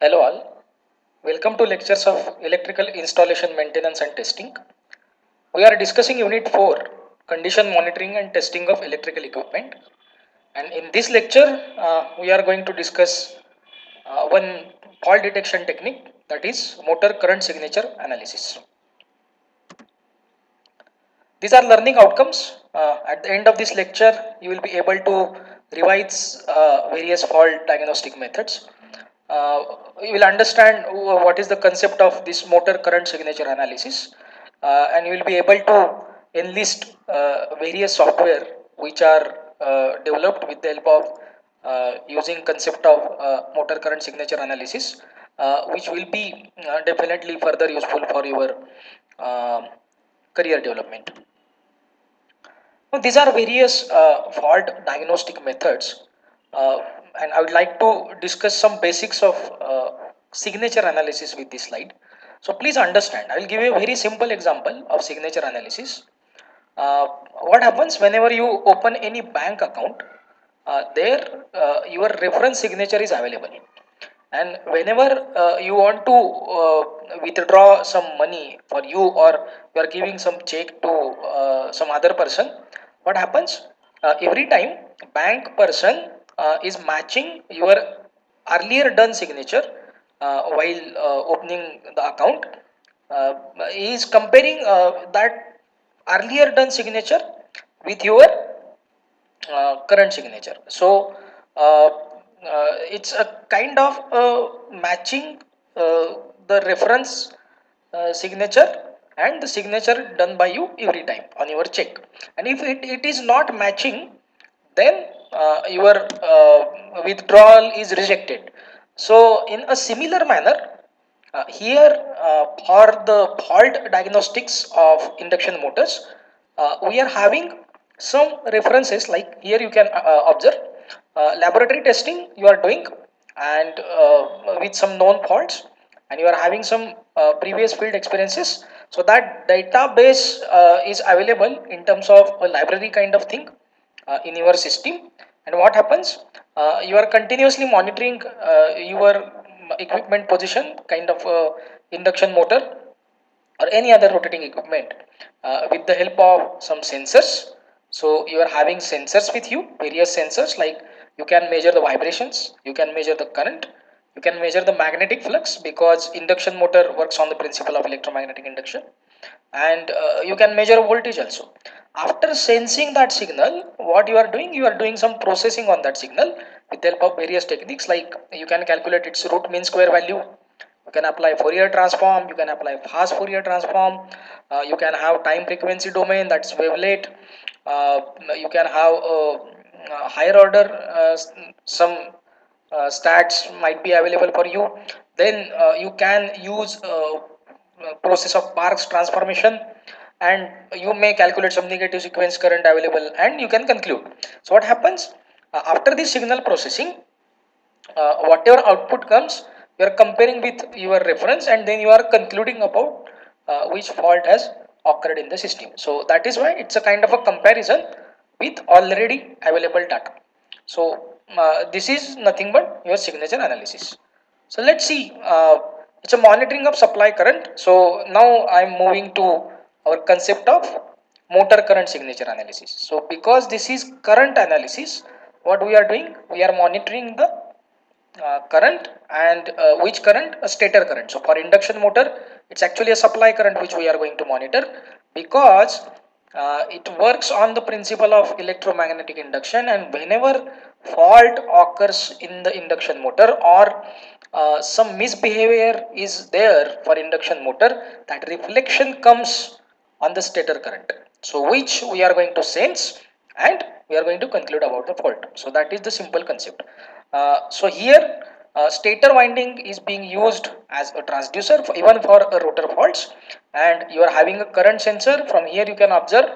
Hello all, welcome to lectures of electrical installation maintenance and testing. We are discussing unit 4, condition monitoring and testing of electrical equipment, and in this lecture we are going to discuss one fault detection technique, that is motor current signature analysis. These are learning outcomes. At the end of this lecture you will be able to revise various fault diagnostic methods. You will understand what is the concept of this motor current signature analysis, and you will be able to enlist various software which are developed with the help of using concept of motor current signature analysis, which will be definitely further useful for your uh, career development. Now, these are various fault diagnostic methods, uh, and I would like to discuss some basics of signature analysis with this slide. So please understand, I will give you a very simple example of signature analysis. Uh, what happens whenever you open any bank account? There, your reference signature is available, and whenever you want to withdraw some money for you, or you are giving some check to some other person, what happens? Every time bank person is matching your earlier done signature while opening the account. uh, he is comparing that earlier done signature with your current signature. So it's a kind of matching the reference signature and the signature done by you every time on your check. And if it is not matching, then your withdrawal is rejected. So in a similar manner, here for the fault diagnostics of induction motors, we are having some references. Like here you can observe laboratory testing you are doing, and with some known faults, and you are having some previous field experiences, so that database is available in terms of a library kind of thing in your system. And what happens, you are continuously monitoring your equipment position, kind of induction motor or any other rotating equipment, with the help of some sensors. So you are having sensors with you, various sensors, like you can measure the vibrations, you can measure the current, you can measure the magnetic flux, because induction motor works on the principle of electromagnetic induction, and you can measure voltage also. After sensing that signal, what you are doing some processing on that signal with the help of various techniques. Like you can calculate its root mean square value, you can apply Fourier transform, you can apply fast Fourier transform, you can have time frequency domain, that's wavelet, uh, you can have higher order some stats might be available for you. Then you can use process of Parkes transformation, and you may calculate some negative sequence current available, and you can conclude. So what happens after the signal processing, whatever output comes, you are comparing with your reference, and then you are concluding about which fault has occurred in the system. So that is why it's a kind of a comparison with already available data. So this is nothing but your signature analysis. So let's see, it's a monitoring of supply current. So now I'm moving to our concept of motor current signature analysis. So because this is current analysis, what we are doing, we are monitoring the current, and which current? A stator current. So for induction motor, it's actually a supply current which we are going to monitor, because it works on the principle of electromagnetic induction, and whenever fault occurs in the induction motor, or some misbehavior is there for induction motor, that reflection comes on the stator current, so which we are going to sense, and we are going to conclude about the fault. So that is the simple concept. So here stator winding is being used as a transducer for, even for rotor faults, and you are having a current sensor. From here you can observe,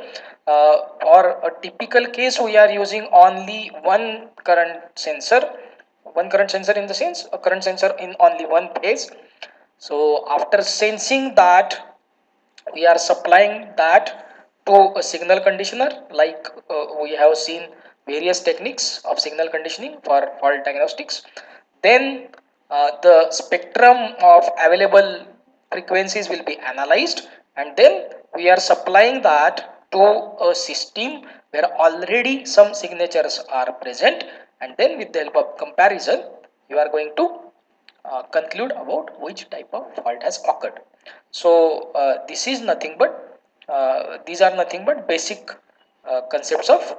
for a typical case we are using only one current sensor, in the sense a current sensor in only one phase. So after sensing that, we are supplying that to a signal conditioner. Like we have seen various techniques of signal conditioning for fault diagnostics. Then the spectrum of available frequencies will be analyzed, and then we are supplying that to a system where already some signatures are present, and then with the help of comparison you are going to conclude about which type of fault has occurred. So this is nothing but these are nothing but basic concepts of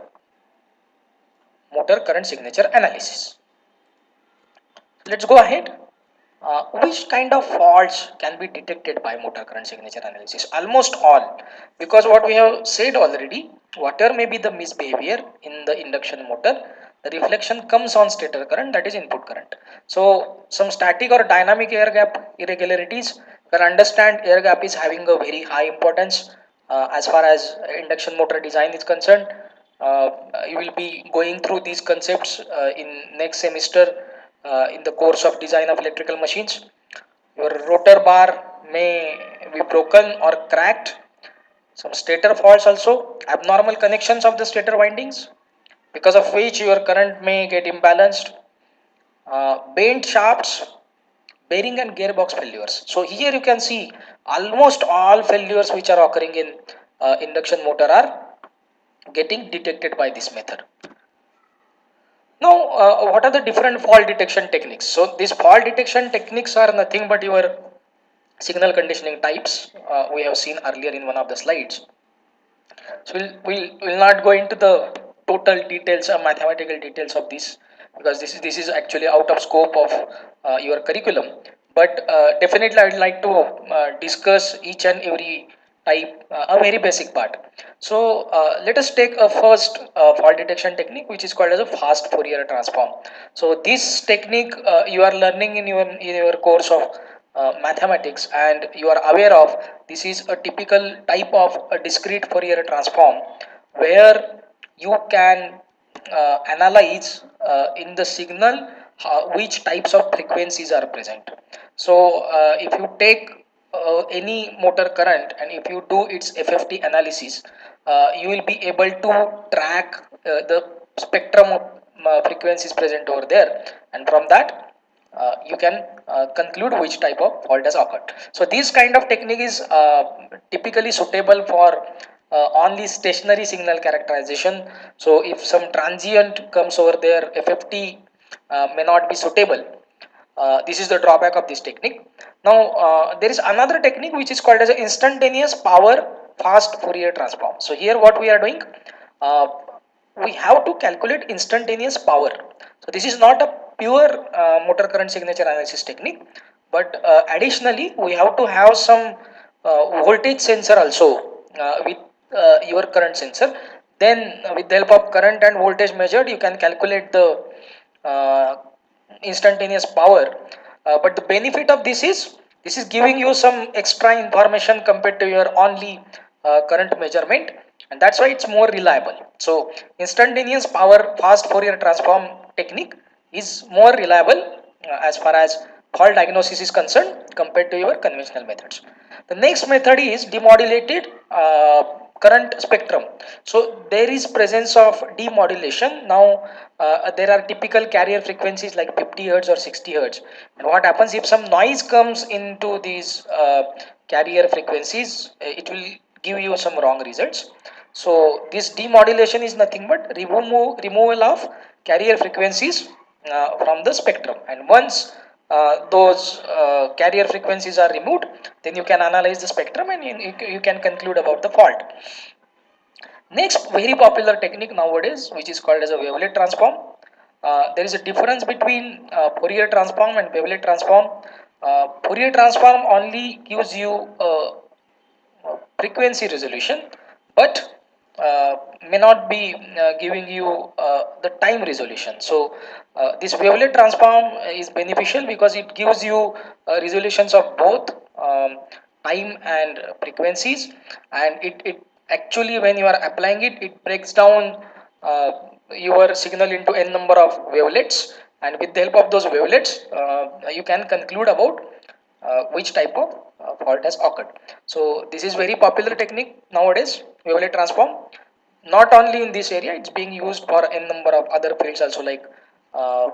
motor current signature analysis. Let's go ahead. Which kind of faults can be detected by motor current signature analysis? Almost all, because what we have said already, whatever may be the misbehavior in the induction motor, the reflection comes on stator current, that is input current. So some static or dynamic air gap irregularities, you can understand air gap is having a very high importance as far as induction motor design is concerned. You will be going through these concepts in next semester in the course of design of electrical machines. Your rotor bar may be broken or cracked. Some stator faults also, abnormal connections of the stator windings, because of which your current may get imbalanced. Bent shafts, bearing and gearbox failures. So here you can see almost all failures which are occurring in induction motor are getting detected by this method. Now, what are the different fault detection techniques? So these fault detection techniques are nothing but your signal conditioning types we have seen earlier in one of the slides. So we'll not go into the total details or mathematical details of this, because this is actually out of scope of your curriculum. But definitely I would like to discuss each and every type, a very basic part. So let us take a first fault detection technique, which is called as a fast Fourier transform. So this technique you are learning in your course of mathematics, and you are aware of. This is a typical type of a discrete Fourier transform where you can analyze in the signal which types of frequencies are present. So if you take any motor current and if you do its FFT analysis, you will be able to track the spectrum of frequencies present over there, and from that you can conclude which type of fault has occurred. So this kind of technique is typically suitable for only stationary signal characterization. So if some transient comes over there, FFT may not be suitable. This is the drawback of this technique. Now there is another technique which is called as a instantaneous power fast Fourier transform. So here what we are doing, uh, we have to calculate instantaneous power. So this is not a pure motor current signature analysis technique, but additionally we have to have some voltage sensor also with your current sensor. Then with the help of current and voltage measured, you can calculate the uh, instantaneous power. But the benefit of this is giving you some extra information compared to your only current measurement, and that's why it's more reliable. So instantaneous power fast Fourier transform technique is more reliable as far as fault diagnosis is concerned compared to your conventional methods. The next method is demodulated current spectrum. So there is presence of demodulation. Now there are typical carrier frequencies like 50 hertz or 60 hertz, and what happens if some noise comes into these carrier frequencies, it will give you some wrong results. So this demodulation is nothing but removal of carrier frequencies from the spectrum, and once those carrier frequencies are removed, then you can analyze the spectrum and you can conclude about the fault. Next very popular technique nowadays, which is called as a wavelet transform. There is a difference between Fourier transform and wavelet transform. Fourier transform only gives you frequency resolution, but may not be giving you the time resolution. So this wavelet transform is beneficial because it gives you resolutions of both time and frequencies, and it actually, when you are applying it, it breaks down your signal into n number of wavelets, and with the help of those wavelets you can conclude about which type of fault has occurred. So this is very popular technique nowadays, wavelet transform. Not only in this area, it's being used for n number of other fields also, like uh,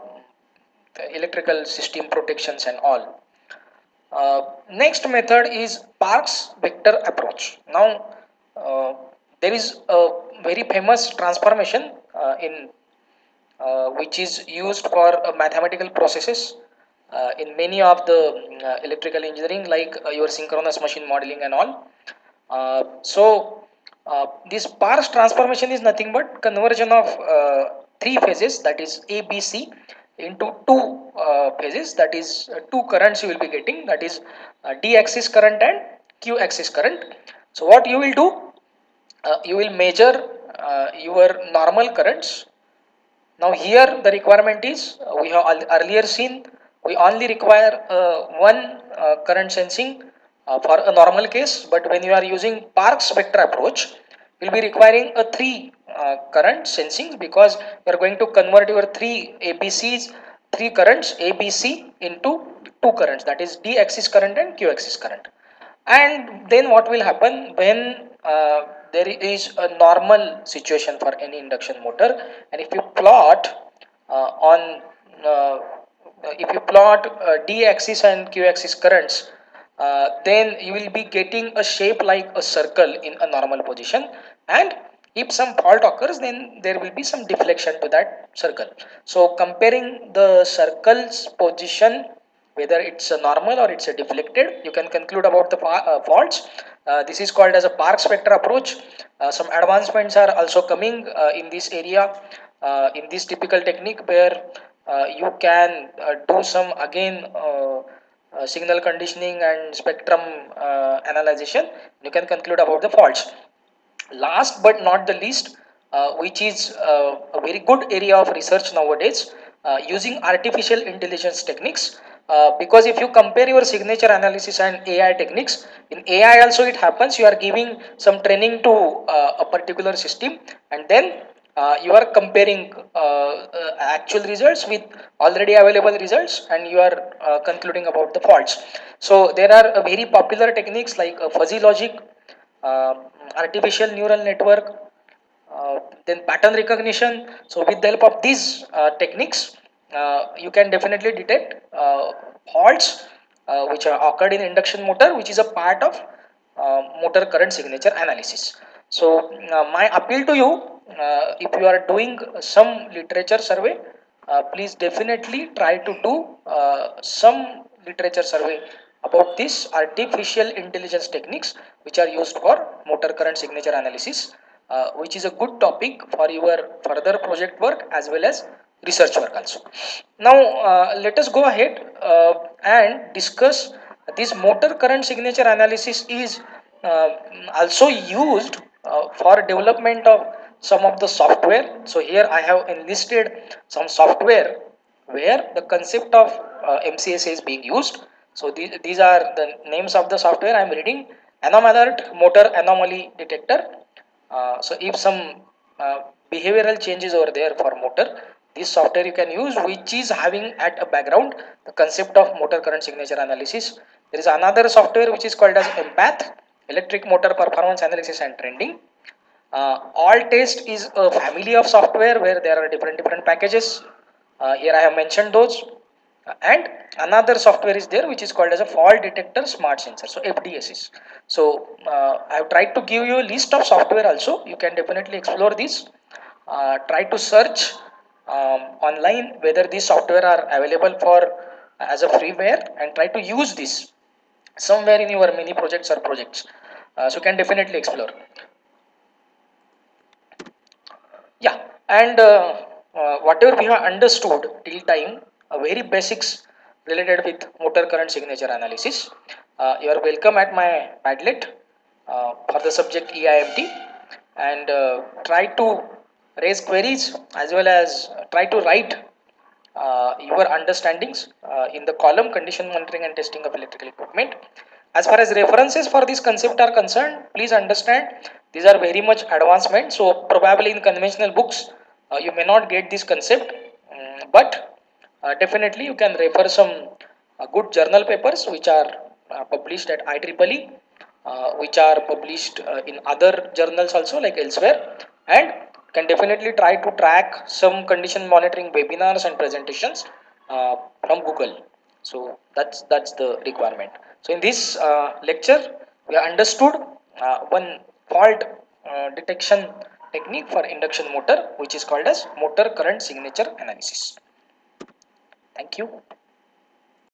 electrical system protections and all. Next method is Parkes vector approach. Now, there is a very famous transformation in which is used for mathematical processes in many of the electrical engineering, like your synchronous machine modeling and all. This Parkes transformation is nothing but conversion of three phases, that is ABC, into two phases, that is two currents you will be getting, that is D axis current and Q axis current. So what you will do, you will measure your normal currents. Now here the requirement is, we have earlier seen, we only require one current sensing for a normal case, but when you are using Parkes vector approach, you will be requiring a three current sensing, because you are going to convert your three ABCs, three currents ABC into two currents, that is D axis current and Q axis current. And then what will happen when there is a normal situation for any induction motor, and if you plot on if you plot D axis and Q axis currents, then you will be getting a shape like a circle in a normal position, and if some fault occurs, then there will be some deflection to that circle. So comparing the circle's position, whether it's a normal or it's a deflected, you can conclude about the faults. This is called as a Parkes vector approach. Some advancements are also coming in this area, in this typical technique, where you can do some again signal conditioning and spectrum analyzation. You can conclude about the faults. Last but not the least, which is a very good area of research nowadays, using artificial intelligence techniques. Because if you compare your signature analysis and AI techniques, in AI also it happens, you are giving some training to a particular system, and then you are comparing actual results with already available results, and you are concluding about the faults. So there are very popular techniques like fuzzy logic, uh, artificial neural network, then pattern recognition. So with the help of these techniques, you can definitely detect faults which are occurred in induction motor, which is a part of motor current signature analysis. So my appeal to you, if you are doing some literature survey, please definitely try to do some literature survey about this artificial intelligence techniques which are used for motor current signature analysis, which is a good topic for your further project work as well as research work also. Now let us go ahead and discuss this motor current signature analysis is uh, also used for development of some of the software. So here I have enlisted some software where the concept of MCSA is being used. So these are the names of the software I am reading. Anomalert motor anomaly detector. So if some behavioral changes over there for motor, this software you can use, which is having at a background the concept of motor current signature analysis. There is another software which is called as Empath, electric motor performance analysis and trending. All test is a family of software where there are different packages. Here I have mentioned those. And another software is there which is called as a fault detector smart sensor, so FDSs. So I have tried to give you a list of software also. You can definitely explore this. Try to search online whether these software are available for as a freeware, and try to use this somewhere in your mini projects or projects. So you can definitely explore. Yeah, and whatever we have understood till time, very basics related with motor current signature analysis. You are welcome at my Padlet for the subject EIMT, and try to raise queries as well as try to write your understandings in the column condition monitoring and testing of electrical equipment. As far as references for this concept are concerned, please understand these are very much advancement. So probably in conventional books, you may not get this concept, but definitely you can refer some good journal papers which are published at IEEE, which are published in other journals also like elsewhere, and can definitely try to track some condition monitoring webinars and presentations from Google. So that's the requirement. So in this lecture, we understood one fault detection technique for induction motor, which is called as motor current signature analysis. Thank you.